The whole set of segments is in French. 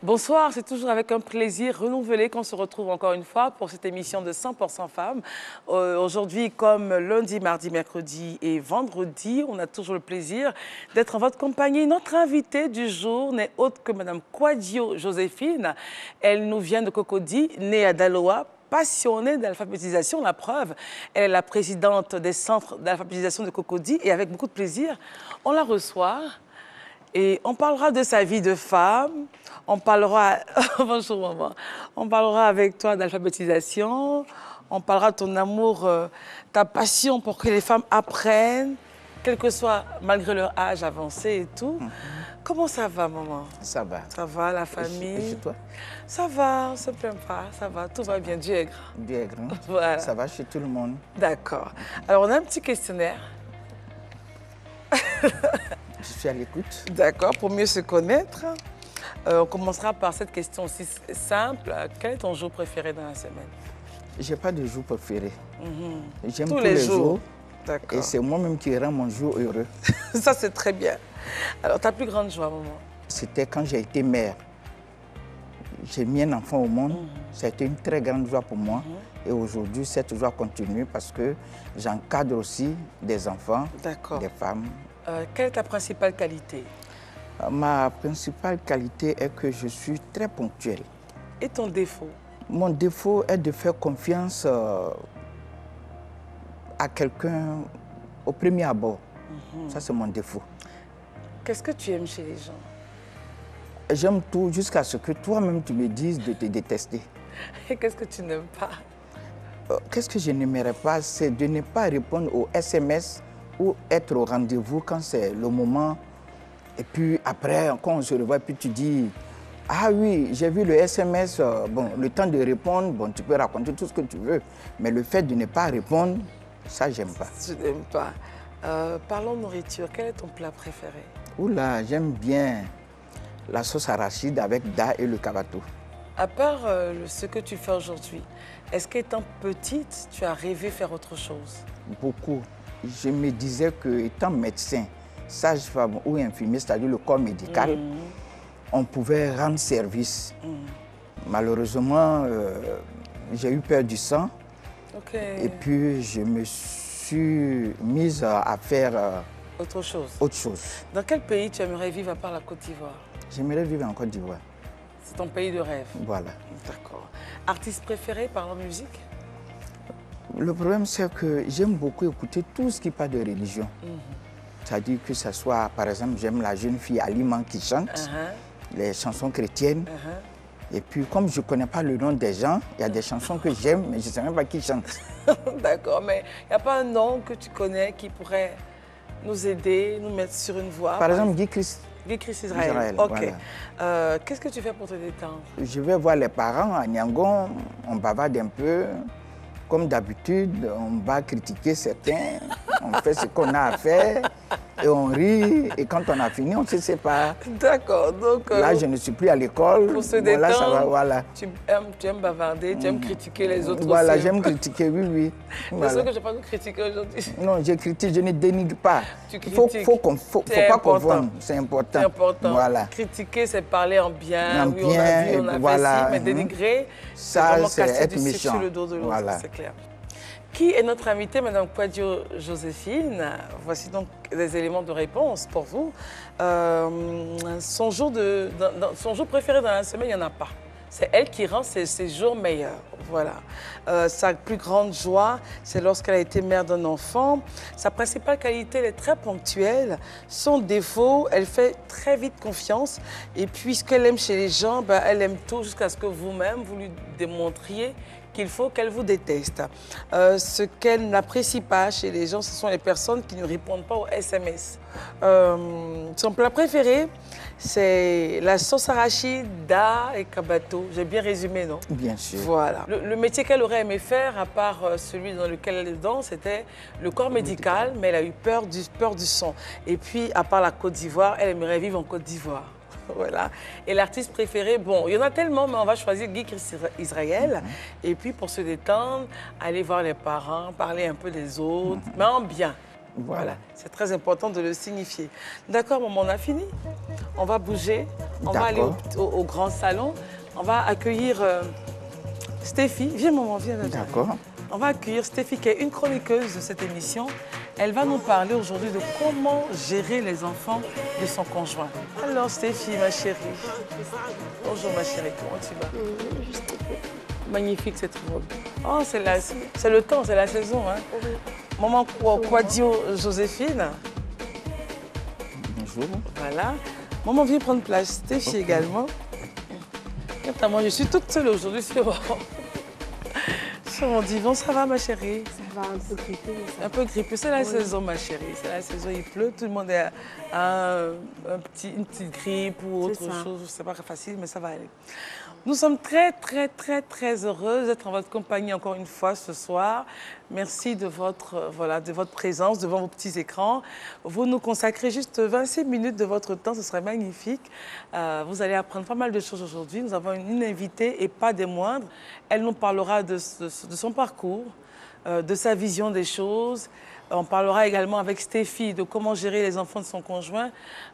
Bonsoir, c'est toujours avec un plaisir renouvelé qu'on se retrouve encore une fois pour cette émission de 100% femmes. Aujourd'hui, comme lundi, mardi, mercredi et vendredi, on a toujours le plaisir d'être en votre compagnie. Notre invitée du jour n'est autre que Mme Kwadio Joséphine. Elle nous vient de Cocody, née à Daloa, passionnée d'alphabétisation. La preuve, elle est la présidente des centres d'alphabétisation de Cocody et avec beaucoup de plaisir, on la reçoit. Et on parlera de sa vie de femme, on parlera... Bonjour maman. On parlera avec toi d'alphabétisation, on parlera de ton amour, ta passion pour que les femmes apprennent, quel que soit, malgré leur âge avancé et tout. Comment ça va maman? Ça va. Ça va, la famille? Et chez toi? Ça va, on ne se plaint pas, ça va, tout va bien, Dieu est grand. Dieu est grand, Voilà. Ça va chez tout le monde. D'accord. Alors on a un petit questionnaire. Je suis à l'écoute. D'accord, pour mieux se connaître, on commencera par cette question aussi simple. Quel est ton jour préféré dans la semaine? Je n'ai pas de jour préféré. J'aime tous les les jours. D'accord. Et c'est moi-même qui rend mon jour heureux. Ça, c'est très bien. Alors, ta plus grande joie, maman? C'était quand j'ai été mère. J'ai mis un enfant au monde. Ça a été une très grande joie pour moi. Et aujourd'hui, cette joie continue parce que j'encadre aussi des enfants, des femmes. Quelle est ta principale qualité? Ma principale qualité est que je suis très ponctuel. Et ton défaut? Mon défaut est de faire confiance à quelqu'un au premier abord. Ça, c'est mon défaut. Qu'est-ce que tu aimes chez les gens? J'aime tout jusqu'à ce que toi-même tu me dises de te détester. Et qu'est-ce que tu n'aimes pas? Qu'est-ce que je n'aimerais pas, c'est de ne pas répondre aux SMS ou être au rendez-vous quand c'est le moment. Et puis après, quand on se revoit, puis tu dis, ah oui, j'ai vu le SMS, bon, le temps de répondre, bon, tu peux raconter tout ce que tu veux. Mais le fait de ne pas répondre, ça, j'aime pas. Tu n'aimes pas. Parlons nourriture, quel est ton plat préféré? Oula, j'aime bien la sauce arachide avec da et le kabato. À part ce que tu fais aujourd'hui, est-ce qu'étant petite, tu as rêvé faire autre chose? Beaucoup. Je me disais qu'étant médecin, sage-femme ou infirmier, c'est-à-dire le corps médical, on pouvait rendre service. Malheureusement, j'ai eu peur du sang. Et puis, je me suis mise à faire autre chose. Dans quel pays tu aimerais vivre à part la Côte d'Ivoire? J'aimerais vivre en Côte d'Ivoire. C'est ton pays de rêve? Voilà. D'accord. Artiste préféré par la musique? Le problème, c'est que j'aime beaucoup écouter tout ce qui parle de religion. C'est-à-dire que ce soit, par exemple, j'aime la jeune fille Aliman qui chante, les chansons chrétiennes. Et puis, comme je ne connais pas le nom des gens, il y a des chansons que j'aime, mais je ne sais même pas qui chante. D'accord, mais il n'y a pas un nom que tu connais qui pourrait nous aider, nous mettre sur une voie? Par exemple, Guy Christ Israël. Ok. Voilà. Qu'est-ce que tu fais pour te détendre? Je vais voir les parents à Niangon, on bavarde un peu. Comme d'habitude, on va critiquer certains, on fait ce qu'on a à faire et on rit. Et quand on a fini, on se sépare. D'accord. Donc, là, je ne suis plus à l'école. Pour se détendre, là, ça va, voilà. Tu aimes bavarder, tu aimes critiquer les autres voilà, aussi. j'aime critiquer, oui. C'est sûr que je n'ai pas nous critiquer aujourd'hui. Non, je critique, je ne dénigre pas. Tu Il faut pas qu'on voit, c'est important. C'est important. Voilà. Critiquer, c'est parler en bien. En oui, bien, on a vu, on a voilà. fait ci, mais dénigrer, ça, vraiment c'est casser être du méchant. sur le dos de l'autre, Voilà. c'est clair. Qui est notre invitée, Mme Kwadio Joséphine? Voici donc des éléments de réponse pour vous. Son jour préféré dans la semaine, il n'y en a pas. C'est elle qui rend ses jours meilleurs. Voilà. Sa plus grande joie, c'est lorsqu'elle a été mère d'un enfant. Sa principale qualité, elle est très ponctuelle. Son défaut, elle fait très vite confiance. Et puis, ce qu'elle aime chez les gens, ben, elle aime tout jusqu'à ce que vous-même, vous lui démontriez qu'il faut qu'elle vous déteste. Ce qu'elle n'apprécie pas chez les gens, ce sont les personnes qui ne répondent pas aux SMS. Son plat préféré, c'est la sauce arachide, da et kabato. J'ai bien résumé, non? Bien sûr. Voilà. Le métier qu'elle aurait aimé faire, à part celui dans lequel elle est dedans, c'était le corps médical, mais elle a eu peur du son. Et puis, à part la Côte d'Ivoire, elle aimerait vivre en Côte d'Ivoire. Voilà. Et l'artiste préféré, bon, il y en a tellement, mais on va choisir Guy Israël. Et puis, pour se détendre, aller voir les parents, parler un peu des autres, mais en bien. Voilà. C'est très important de le signifier. D'accord, maman, on a fini? On va bouger. On va aller au grand salon. On va accueillir Stéphie. Viens, maman, viens. D'accord. On va accueillir Stéphie, qui est une chroniqueuse de cette émission. Elle va nous parler aujourd'hui de comment gérer les enfants de son conjoint. Alors, Stéphie, ma chérie. Bonjour, ma chérie. Comment tu vas? Magnifique, cette robe. Oh, c'est le temps, c'est la saison. Hein? Oui. Maman Quadio Joséphine. Bonjour. Voilà. Maman, viens prendre place. Stéphie également. Moi, je suis toute seule aujourd'hui sur mon divan. Ça va, ma chérie? Ça va, un peu grippé. Un peu grippé. C'est la saison, ma chérie. C'est la saison, il pleut. Tout le monde a une petite grippe ou autre chose. C'est pas facile, mais ça va aller. Nous sommes très heureuses d'être en votre compagnie encore une fois ce soir. Merci de votre présence devant vos petits écrans. Vous nous consacrez juste 26 minutes de votre temps, ce serait magnifique. Vous allez apprendre pas mal de choses aujourd'hui. Nous avons une invitée et pas des moindres. Elle nous parlera de son parcours, de sa vision des choses. On parlera également avec Stéphie de comment gérer les enfants de son conjoint.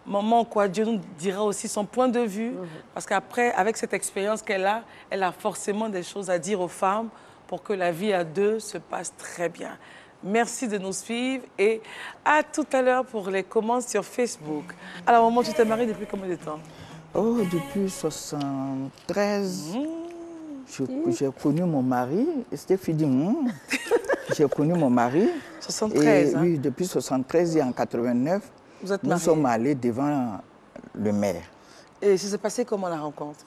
Maman Quadio nous dira aussi son point de vue. Parce qu'après, avec cette expérience qu'elle a, elle a forcément des choses à dire aux femmes pour que la vie à deux se passe très bien. Merci de nous suivre et à tout à l'heure pour les commandes sur Facebook. Alors, maman, tu t'es mariée depuis combien de temps? Oh, depuis 73. J'ai connu mon mari. Et Stéphie dit, j'ai connu mon mari. 73, et, hein? Oui, depuis 73 et en 89, nous sommes allés devant le maire. Et ça s'est passé comment la rencontre?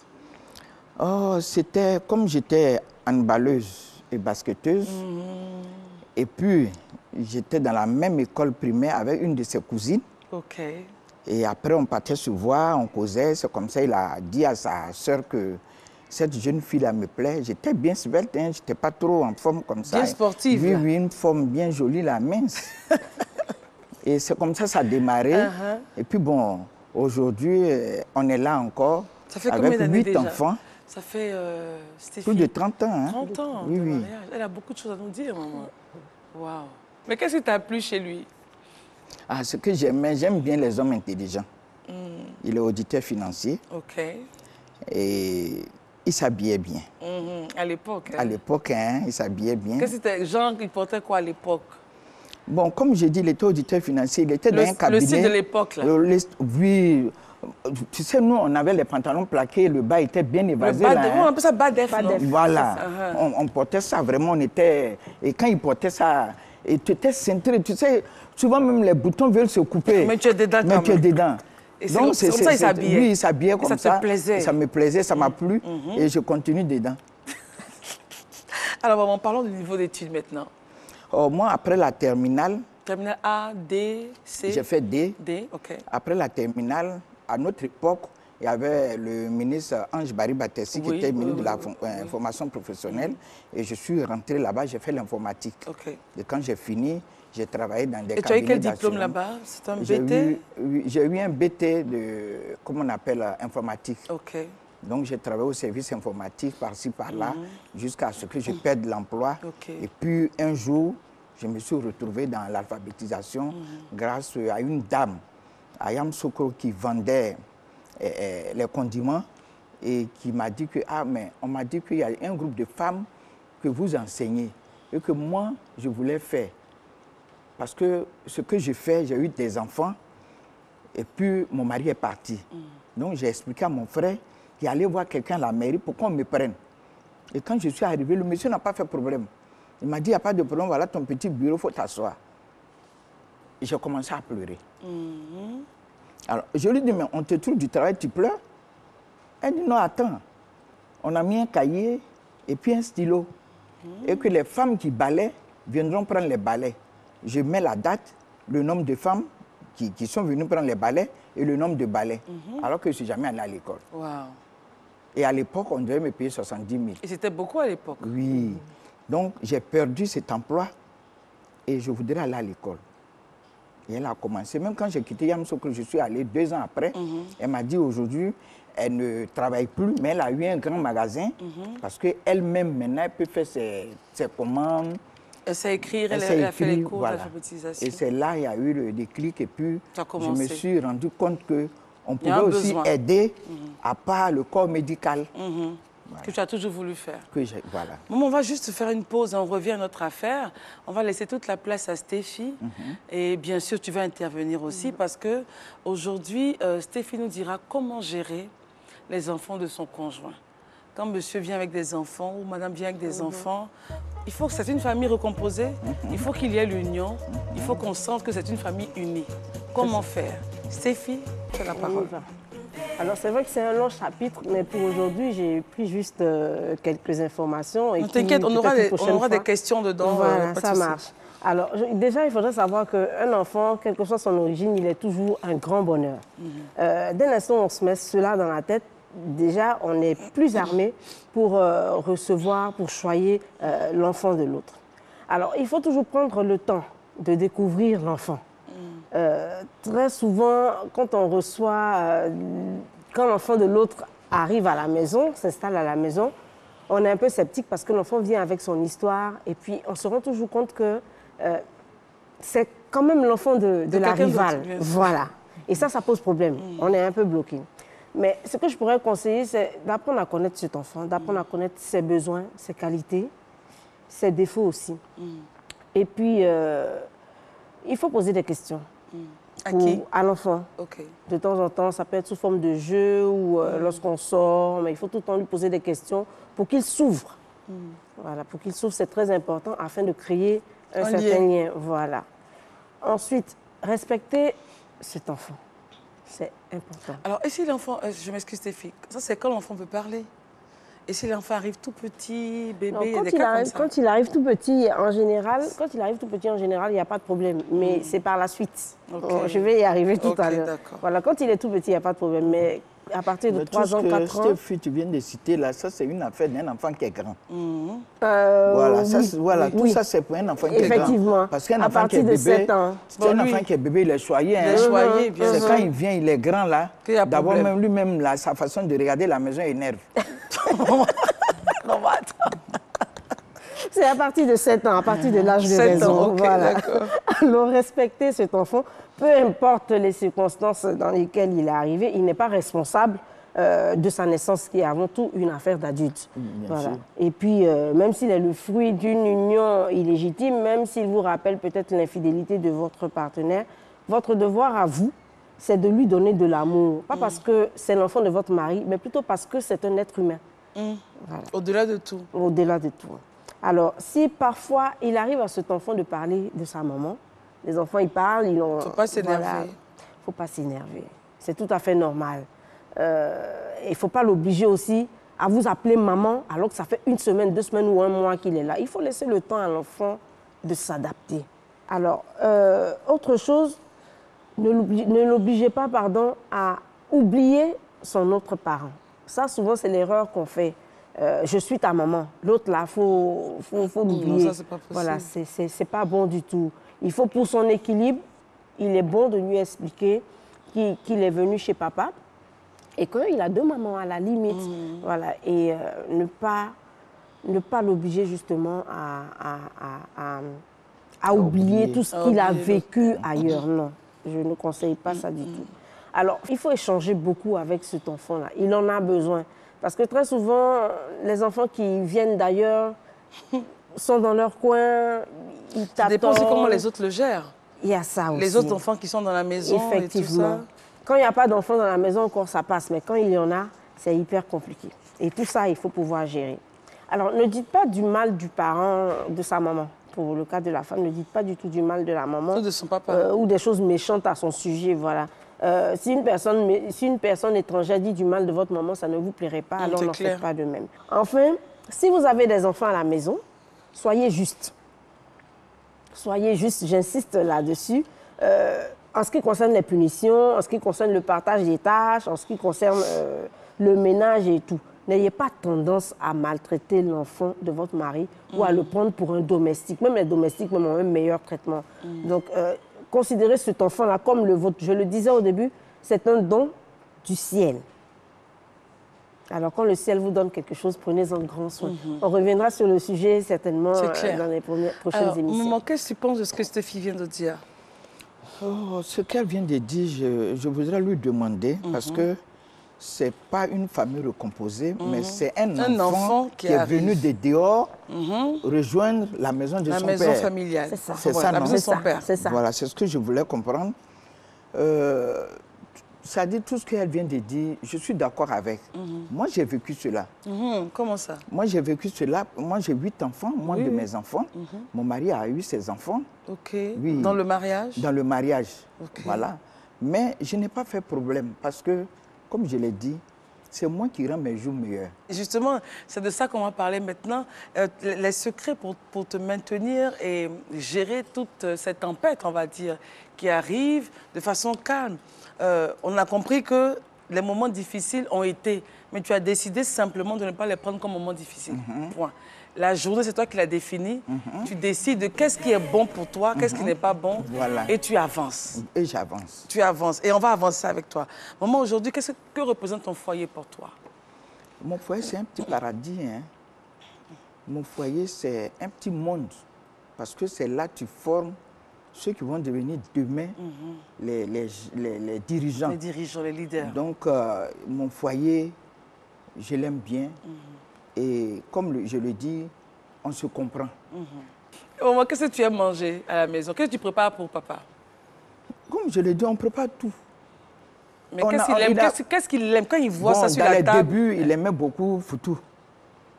Oh, c'était comme j'étais handballeuse et basketteuse. Et puis, j'étais dans la même école primaire avec une de ses cousines. OK. Et après, on partait se voir, on causait. C'est comme ça, il a dit à sa sœur que cette jeune fille-là me plaît. J'étais bien svelte, hein, je n'étais pas trop en forme comme ça. Bien sportive. Oui, oui, une forme bien jolie, la mince. Et c'est comme ça a démarré. Et puis bon, aujourd'hui, on est là encore. Ça fait avec combien d'années 8 déjà? enfants. Ça fait, Stéphie, plus de 30 ans. Hein? 30 ans, oui, oui. mariage. Elle a beaucoup de choses à nous dire, maman. Waouh. Mais qu'est-ce qui t'a plu chez lui? Ah, ce que j'aimais, j'aime bien les hommes intelligents. Il est auditeur financier. OK. Et il s'habillait bien. À l'époque, hein? À l'époque, hein, il s'habillait bien. Qu'est-ce que c'était? Genre, il portait quoi à l'époque? Bon, comme j'ai dit, il était auditeur financier. Il était dans un cabinet. Le style de l'époque, là? Oui. Tu sais, nous, on avait les pantalons plaqués, le bas était bien évasé. Le bas là, on appelle ça bas def, non? Voilà. On portait ça, vraiment, on était... Et quand il portait ça, et tu étais cintré, tu sais, souvent même les boutons veulent se couper. Mais tu es dedans quand même. Mais tu es dedans. Et donc, c'est comme ça il s'habillait? Oui, il s'habillait comme ça. Ça te plaisait? Ça me plaisait, ça m'a plu, et je continue dedans. Alors, maman, parlons du niveau d'études maintenant. Oh, moi, après la terminale... Terminale A, D, C? J'ai fait D. D, OK. Après la terminale, à notre époque, il y avait le ministre Ange Barry Batessi qui était ministre de la formation professionnelle. Et je suis rentré là-bas, j'ai fait l'informatique. OK. Et quand j'ai fini, j'ai travaillé dans des cabinets. Et tu as eu quel diplôme là-bas? C'est un BT? J'ai eu un BT de, comment on appelle, informatique. OK. Donc j'ai travaillé au service informatique par-ci, par-là, jusqu'à ce que je perde l'emploi. OK. Et puis un jour, je me suis retrouvé dans l'alphabétisation grâce à une dame, Ayam Sokro, qui vendait les condiments et qui m'a dit que, mais on m'a dit qu'il y a un groupe de femmes que vous enseignez et que moi, je voulais faire. Parce que ce que je fais, j'ai eu des enfants et puis mon mari est parti. Donc j'ai expliqué à mon frère qu'il allait voir quelqu'un à la mairie pour qu'on me prenne. Et quand je suis arrivé, le monsieur n'a pas fait problème. Il m'a dit, il n'y a pas de problème, voilà ton petit bureau, il faut t'asseoir. Et j'ai commencé à pleurer. Alors, je lui dis, mais on te trouve du travail, tu pleures? Elle dit, non, attends. On a mis un cahier et puis un stylo. Et que les femmes qui balaient viendront prendre les balais. Je mets la date, le nombre de femmes qui sont venues prendre les balais et le nombre de balais. Alors que je ne suis jamais allé à l'école. Wow. Et à l'époque, on devait me payer 70 000. Et c'était beaucoup à l'époque? Oui. Donc, j'ai perdu cet emploi et je voudrais aller à l'école. Et elle a commencé. Même quand j'ai quitté Yamoussoukro, je suis allé 2 ans après. Elle m'a dit aujourd'hui, elle ne travaille plus, mais elle a eu un grand magasin parce qu'elle-même, maintenant, elle peut faire ses commandes. Elle sait écrire, elle a fait les cours d'alphabétisation. Et c'est là qu'il y a eu le déclic. Et puis, je me suis rendu compte on pouvait aussi aider à part le corps médical. Voilà. Que tu as toujours voulu faire. Voilà. Bon, on va juste faire une pause, on revient à notre affaire. On va laisser toute la place à Stéphie. Et bien sûr, tu vas intervenir aussi parce qu'aujourd'hui, Stéphie nous dira comment gérer les enfants de son conjoint. Quand monsieur vient avec des enfants ou madame vient avec des enfants, il faut que c'est une famille recomposée, il faut qu'il y ait l'union, il faut qu'on sente que c'est une famille unie. Comment faire? Stéphie, tu as la parole. Alors, c'est vrai que c'est un long chapitre, mais pour aujourd'hui, j'ai pris juste quelques informations. Ne t'inquiète, on aura des questions dedans. Voilà, ça marche. Alors, déjà, il faudrait savoir qu'un enfant, quelle que soit son origine, il est toujours un grand bonheur. Dès l'instant où on se met cela dans la tête, déjà, on est plus armé pour recevoir, pour choyer l'enfant de l'autre. Alors, il faut toujours prendre le temps de découvrir l'enfant. Très souvent, quand on reçoit, quand l'enfant de l'autre arrive à la maison, s'installe à la maison, on est un peu sceptique parce que l'enfant vient avec son histoire et puis on se rend toujours compte que c'est quand même l'enfant de la rivale. Voilà. Et ça pose problème. On est un peu bloqué. Mais ce que je pourrais conseiller, c'est d'apprendre à connaître cet enfant, d'apprendre à connaître ses besoins, ses qualités, ses défauts aussi. Et puis, il faut poser des questions. À qui? À l'enfant. De temps en temps, ça peut être sous forme de jeu ou lorsqu'on sort, mais il faut tout le temps lui poser des questions pour qu'il s'ouvre. Voilà, pour qu'il s'ouvre, c'est très important afin de créer un certain lien. Voilà. Ensuite, respecter cet enfant. C'est important. Alors, et si l'enfant, je m'excuse Stéphie, ça c'est quand l'enfant peut parler? Et si l'enfant arrive tout petit, bébé, non, il y a des cas comme ça? Quand il arrive tout petit, en général, il n'y a pas de problème. Mais c'est par la suite. Bon, je vais y arriver tout à l'heure. Voilà, quand il est tout petit, il n'y a pas de problème. Mais à partir de 3 ans, 4 ans... Stéphie, tu viens de citer là, ça c'est une affaire d'un enfant qui est grand. Voilà, tout ça c'est pour un enfant qui est grand. Effectivement. Parce qu'un enfant qui est bébé, c'est un enfant qui est bébé, il est choyé. C'est quand il vient, il est grand là. D'abord même lui-même, sa façon de regarder la maison énerve. C'est à partir de 7 ans, à partir de l'âge de raison. Voilà. Alors, respecter cet enfant, peu importe les circonstances dans lesquelles il est arrivé, il n'est pas responsable de sa naissance, qui est avant tout une affaire d'adulte. Voilà. Et puis, même s'il est le fruit d'une union illégitime, même s'il vous rappelle peut-être l'infidélité de votre partenaire, votre devoir à vous, c'est de lui donner de l'amour. Pas parce que c'est l'enfant de votre mari, mais plutôt parce que c'est un être humain. Voilà. Au-delà de tout. Au-delà de tout. Alors, si parfois il arrive à cet enfant de parler de sa maman, les enfants ils parlent, ils ont... Il ne faut pas s'énerver. Voilà, il ne faut pas s'énerver. C'est tout à fait normal. Il ne faut pas l'obliger aussi à vous appeler maman alors que ça fait 1 semaine, 2 semaines ou 1 mois qu'il est là. Il faut laisser le temps à l'enfant de s'adapter. Alors, autre chose, ne l'obligez pas, à oublier son autre parent. Ça, souvent, c'est l'erreur qu'on fait. Je suis ta maman. L'autre, là, faut l'oublier. Non, ça, c'est pas possible. Voilà, c'est pas bon du tout. Il faut, pour son équilibre, il est bon de lui expliquer qu'il est venu chez papa et qu'il a 2 mamans à la limite. Voilà, et ne pas l'obliger justement à oublier tout ce qu'il a vécu ailleurs. Non, je ne conseille pas ça du tout. Alors, il faut échanger beaucoup avec cet enfant-là. Il en a besoin. Parce que très souvent, les enfants qui viennent d'ailleurs sont dans leur coin, ils t'attendent. Ça dépend aussi comment les autres le gèrent. Il y a ça aussi. Les autres enfants qui sont dans la maison Effectivement. et tout ça. Quand il n'y a pas d'enfants dans la maison, encore ça passe. Mais quand il y en a, c'est hyper compliqué. Et tout ça, il faut pouvoir gérer. Alors, ne dites pas du mal du parent, de sa maman. Pour le cas de la femme, ne dites pas du tout du mal de la maman. Ou de son papa. Ou des choses méchantes à son sujet, voilà. Si une personne étrangère dit du mal de votre maman, ça ne vous plairait pas, alors n'en faites pas de même. Enfin, si vous avez des enfants à la maison, soyez juste. Soyez juste, j'insiste là-dessus. En ce qui concerne les punitions, en ce qui concerne le partage des tâches, en ce qui concerne le ménage et tout, n'ayez pas tendance à maltraiter l'enfant de votre mari ou à le prendre pour un domestique. Même les domestiques ont un meilleur traitement. Donc, considérez cet enfant-là comme le vôtre. Je le disais au début, c'est un don du ciel. Alors, quand le ciel vous donne quelque chose, prenez-en grand soin. On reviendra sur le sujet certainement dans les prochaines émissions. Maman, qu'est-ce que tu penses de ce que Stéphie vient de dire? Oh, ce qu'elle vient de dire, je voudrais lui demander, parce que ce n'est pas une famille recomposée, mais c'est un enfant qui est venu de dehors rejoindre la maison de son père. La maison familiale. C'est ça. C'est ça, la non? maison de son père. C'est ça. Voilà, c'est ce que je voulais comprendre. Ça dit tout ce qu'elle vient de dire, je suis d'accord avec. Moi, j'ai vécu cela. Comment ça? Moi, j'ai vécu cela. Moi, j'ai 8 enfants, moi de mes enfants. Mon mari a eu ses enfants. Ok. Oui. Dans le mariage? Dans le mariage. Ok. Voilà. Mais je n'ai pas fait problème parce que, comme je l'ai dit, c'est moi qui rends mes jours meilleurs. Justement, c'est de ça qu'on va parler maintenant. Les secrets pour te maintenir et gérer toute cette tempête, on va dire, qui arrive de façon calme. On a compris que les moments difficiles ont été, mais tu as décidé simplement de ne pas les prendre comme moments difficiles. Point. La journée, c'est toi qui l'as définie. Tu décides de qu'est-ce qui est bon pour toi, qu'est-ce qui n'est pas bon, Voilà. et tu avances. Et j'avance. Tu avances, et on va avancer avec toi. Maman, aujourd'hui, que représente ton foyer pour toi? Mon foyer, c'est un petit paradis. Hein. Mon foyer, c'est un petit monde. Parce que c'est là que tu formes ceux qui vont devenir demain les dirigeants. Les dirigeants, les leaders. Donc, mon foyer, je l'aime bien. Et comme je le dis, on se comprend. Maman, qu'est-ce que tu aimes manger à la maison? Qu'est-ce que tu prépares pour papa? Comme je le dis, on prépare tout. Mais qu'est-ce qu'il aime quand il voit ça sur dans la les table? débuts, il aimait beaucoup foutou.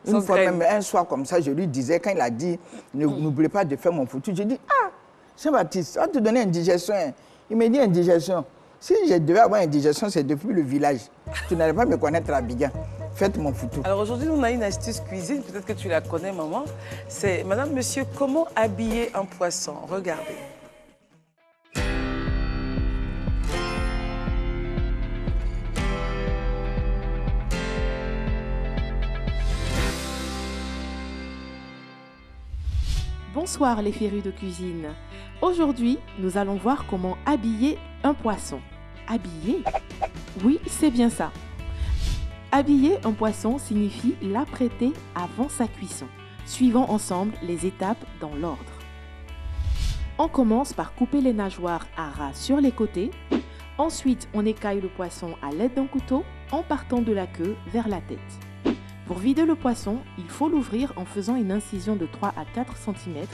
Une Sauce fois graine. même, un soir comme ça, je lui disais, quand il a dit, n'oubliez pas de faire mon foutu, je dis, ah, Jean-Baptiste, on va te donner une digestion. Hein. Il me dit indigestion. Si je devais avoir une digestion, c'est depuis le village. Tu n'allais pas me connaître à Abidjan. Faites mon foutu. Alors aujourd'hui, on a une astuce cuisine, peut-être que tu la connais, maman. C'est, madame, monsieur, comment habiller un poisson? Regardez. Bonsoir les férus de cuisine. Aujourd'hui, nous allons voir comment habiller un poisson. Habiller? Oui, c'est bien ça. Habiller un poisson signifie l'apprêter avant sa cuisson. Suivons ensemble les étapes dans l'ordre. On commence par couper les nageoires à ras sur les côtés. Ensuite, on écaille le poisson à l'aide d'un couteau en partant de la queue vers la tête. Pour vider le poisson, il faut l'ouvrir en faisant une incision de 3 à 4 cm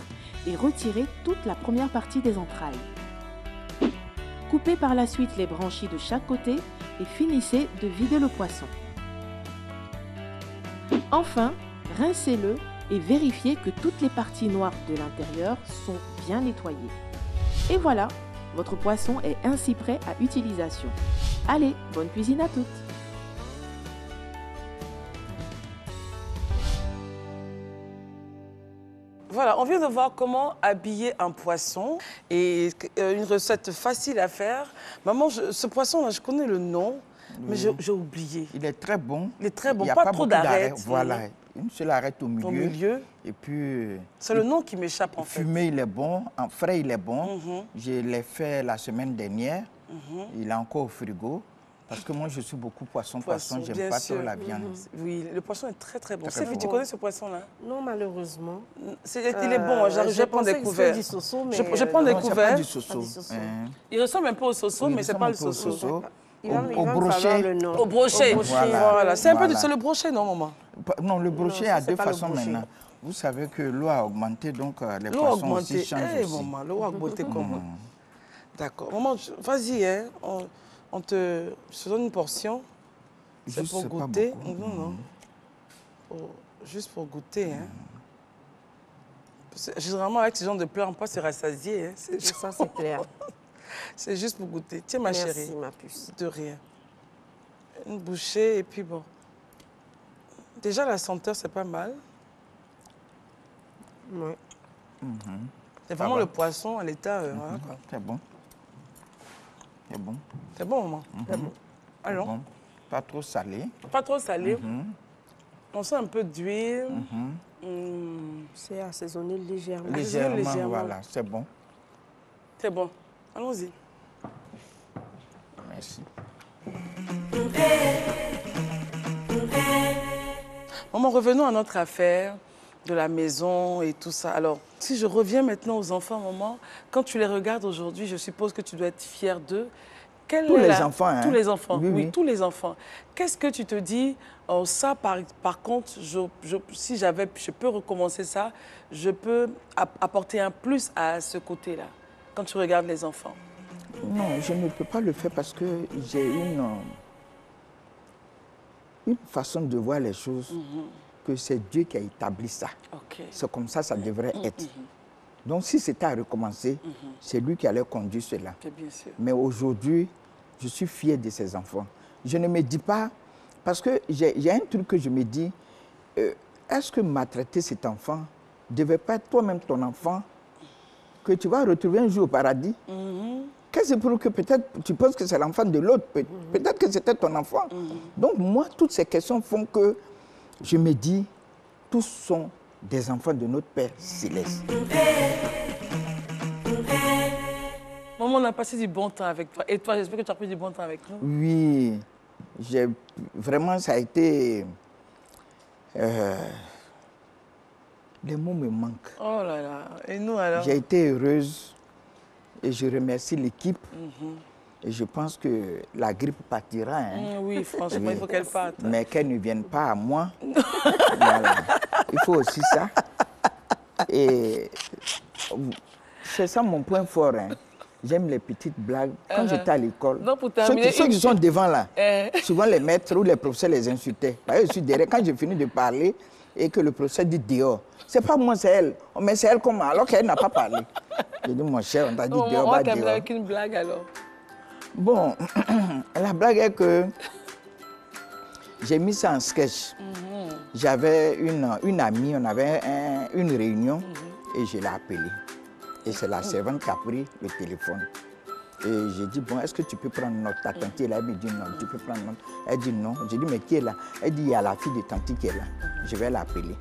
et retirer toute la première partie des entrailles. Coupez par la suite les branchies de chaque côté et finissez de vider le poisson. Enfin, rincez-le et vérifiez que toutes les parties noires de l'intérieur sont bien nettoyées. Et voilà, votre poisson est ainsi prêt à utilisation. Allez, bonne cuisine à toutes! Voilà, on vient de voir comment habiller un poisson et une recette facile à faire. Maman, ce poisson-là, je connais le nom, mais j'ai oublié. Il est très bon. Il est très bon, Il y a pas pas trop beaucoup d'arêtes. Voilà, une seule arête au milieu. Au milieu. Et puis... C'est le nom qui m'échappe en fait. Fumé, il est bon. En frais, il est bon. Je l'ai fait la semaine dernière. Il est encore au frigo. Parce que moi, je suis beaucoup poisson. J'aime pas trop la viande. Oui, le poisson est très très bon. Très Sylvie, bon. tu connais ce poisson-là? Non, malheureusement. Il est bon, je prends des couverts. Je prends des Non, c'est pas couverts. du soso. Hein. Il ressemble un peu au soso, mais c'est pas le soso. Il va Au me brochet. falloir le nom. Au brochet. Voilà. C'est un peu Voilà. c'est le brochet, non, maman? Non, le brochet ça, a c'est deux pas le façons brochet. maintenant. Vous savez que l'eau a augmenté, donc les L'eau a poissons augmenté. aussi changent Eh, aussi. maman, l'eau a augmenté comment? D'accord. Maman, vas-y, hein. On te donne une portion. C'est Juste, pour c'est pas goûter. beaucoup. Non. Juste pour goûter, hein. Parce que généralement, avec ce genre de plat, on peut se rassasier. Hein. Ça, c'est clair. C'est juste pour goûter. Tiens, ma Merci, chérie. ma puce. De rien. Une bouchée et puis bon. Déjà, la senteur, c'est pas mal. Oui. C'est vraiment va. le poisson à l'état. Voilà, quoi. C'est bon. C'est bon. C'est bon, maman. C'est bon. Alors, Bon. Pas trop salé. pas trop salé. On sent un peu d'huile. C'est assaisonné légèrement. Légèrement, voilà. C'est bon. C'est bon. Allons-y. Merci. Maman, revenons à notre affaire. de la maison et tout ça. Alors, si je reviens maintenant aux enfants, maman, quand tu les regardes aujourd'hui, je suppose que tu dois être fière d'eux. Tous les enfants, hein? Tous les enfants, oui, oui, oui. tous les enfants. Qu'est-ce que tu te dis, oh, ça, par contre, si je peux recommencer ça, je peux apporter un plus à ce côté-là, quand tu regardes les enfants? Non, je ne peux pas le faire parce que j'ai une façon de voir les choses, que c'est Dieu qui a établi ça. Okay. C'est comme ça devrait être. Donc si c'était à recommencer, c'est lui qui allait conduire cela. Bien sûr. Mais aujourd'hui, je suis fier de ces enfants. Je ne me dis pas, parce que j'ai un truc que je me dis, est-ce que maltraiter cet enfant ne devait pas être toi-même ton enfant que tu vas retrouver un jour au paradis? Qu'est-ce que c'est pour que peut-être tu penses que c'est l'enfant de l'autre? Peut-être que c'était ton enfant. Donc moi, toutes ces questions font que je me dis, tous sont des enfants de notre Père Céleste. Maman, on a passé du bon temps avec toi. Et toi, j'espère que tu as pris du bon temps avec nous. Oui, vraiment, ça a été... les mots me manquent. Oh là là, et nous alors? J'ai été heureuse et je remercie l'équipe. Et je pense que la grippe partira. Hein. Oui, franchement, il faut qu'elle parte. Mais qu'elle ne vienne pas à moi. Voilà. Il faut aussi ça. Et c'est ça mon point fort. Hein. J'aime les petites blagues. Quand j'étais à l'école, ceux qui sont devant là, souvent les maîtres ou les professeurs les insultaient. Je suis derrière. Quand j'ai fini de parler et que le professeur dit dehors, c'est pas moi, c'est elle. Mais c'est elle comment? Alors qu'elle n'a pas parlé. J'ai dit, mon cher, on t'a dit dehors. On va terminer avec une blague alors. Bon, la blague est que j'ai mis ça en sketch. J'avais une amie, on avait une réunion et je l'ai appelée. Et c'est la servante qui a pris le téléphone. Et j'ai dit, bon, est-ce que tu peux prendre note? Ta tante est là. Elle me dit, non, tu peux prendre note. Elle dit, non. J'ai dit, mais qui est là? Elle dit, il y a la fille de tante qui est là. Je vais l'appeler.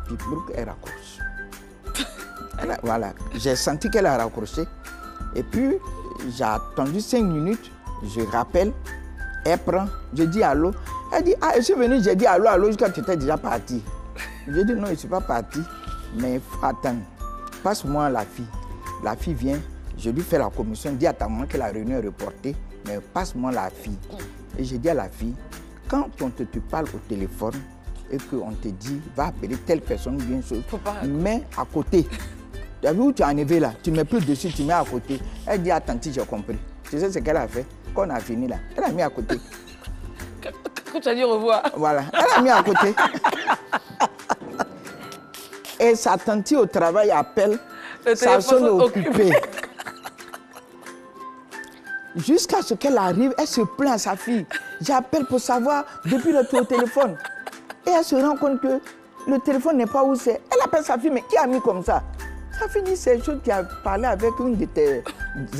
Puis, elle raccroche. Voilà, j'ai senti qu'elle a raccroché. Et puis, j'ai attendu 5 minutes. Je rappelle. Elle prend. Je dis, allô? Elle dit, ah, je suis venue. J'ai dit, allô, allô, quand tu étais déjà parti. J'ai dit, non, je ne suis pas parti. Mais il faut attendre. Passe-moi la fille. La fille vient. Je lui fais la commission, dis à ta maman que la réunion est reportée, mais passe-moi la fille. Et je dis à la fille, quand on te parle au téléphone et qu'on te dit, va appeler telle personne, bien chose, mets à côté. Tu as vu où tu es enlevé là? Tu ne mets plus dessus, tu mets à côté. Elle dit, attends, j'ai compris. Tu sais ce qu'elle a fait? Quand on a fini là, elle a mis à côté. Quand tu as dit au revoir. Voilà, elle a mis à côté. Et sa tante au travail appelle, ça sonne occupé. Jusqu'à ce qu'elle arrive, elle se plaint à sa fille. J'appelle pour savoir depuis le téléphone. Et elle se rend compte que le téléphone n'est pas où c'est. Elle appelle sa fille, mais qui a mis comme ça? Sa fille dit, c'est chose qui a parlé avec une de tes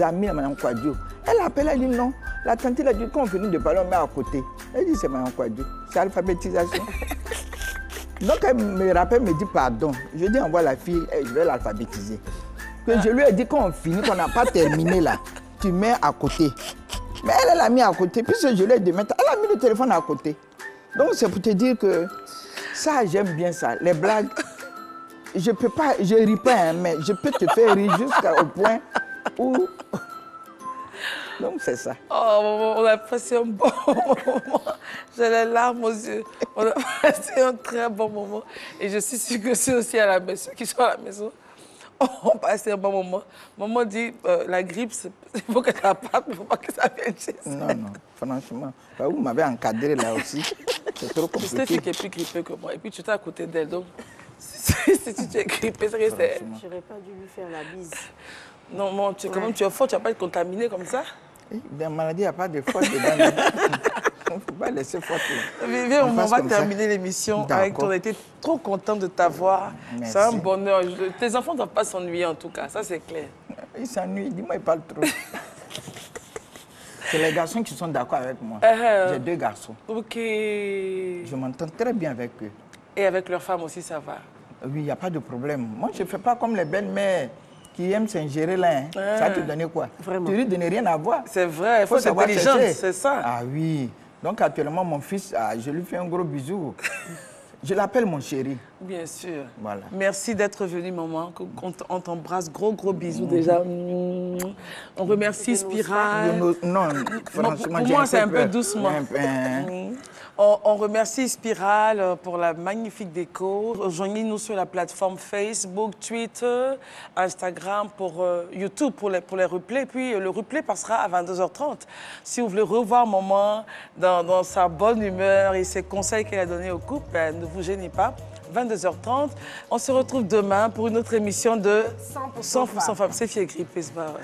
amies, Mme Kouadio. Elle appelle, elle dit non. La tante, elle a dit, quand on finit de parler, on met à côté. Elle dit, c'est Mme Kouadio. C'est alphabétisation. Donc elle me rappelle, me dit pardon. Je dis, envoie la fille, je vais l'alphabétiser. Je lui ai dit, quand on finit, qu'on n'a pas terminé là, tu mets à côté. Mais elle l'a mis à côté, puisque je lui ai dit, elle a mis le téléphone à côté. Donc c'est pour te dire que ça, j'aime bien ça. Les blagues, je peux pas, je ris pas, hein, mais je peux te faire rire jusqu'au point où... Donc c'est ça. Oh, on a passé un bon moment. J'ai les larmes aux yeux. On a passé un très bon moment. Et je suis sûre que ceux aussi à la maison, ceux qui sont à la maison, ont passé un bon moment. Maman dit, la grippe, il faut que ça parte, il ne faut pas que ça vienne chez elle. Non, non, franchement. Bah, vous m'avez encadré là aussi. C'est trop compliqué. C'est fille qui est plus grippée que moi. Et puis tu étais à côté d'elle. Donc, si tu es grippée, c'est que c'est... Je n'aurais pas dû lui faire la bise. Non, maman, quand même, tu es fort, tu ne vas pas être contaminé comme ça. Dans la maladie, il n'y a pas de faute dedans. On ne peut pas laisser faute. Viens, on va terminer l'émission avec toi. On était trop content de t'avoir. C'est un bonheur. Tes enfants ne doivent pas s'ennuyer en tout cas, ça c'est clair. Ils s'ennuient, dis-moi, ils parlent trop. C'est les garçons qui sont d'accord avec moi. J'ai 2 garçons. Ok. Je m'entends très bien avec eux. Et avec leurs femmes aussi, ça va? Oui, il n'y a pas de problème. Moi, je ne fais pas comme les belles-mères qui aiment s'ingérer là. Hein. Ça te donne quoi? Vraiment. Tu risques de ne rien avoir. C'est vrai, il faut être intelligent, c'est ça. Ah oui. Donc actuellement, mon fils, je lui fais un gros bisou. Je l'appelle mon chéri. Bien sûr. Voilà. Merci d'être venu, maman. On t'embrasse. Gros bisous déjà. On remercie Spiral. Non, franchement, pour moi, c'est un peu doucement. Hein. On remercie Spiral pour la magnifique déco. Rejoignez-nous sur la plateforme Facebook, Twitter, Instagram, pour YouTube pour les replays. Puis le replay passera à 22h30. Si vous voulez revoir maman dans sa bonne humeur et ses conseils qu'elle a donnés au couple, ben, ne vous gênez pas. 22h30. On se retrouve demain pour une autre émission de 100% femmes. C'est fier grippe, c'est pas vrai.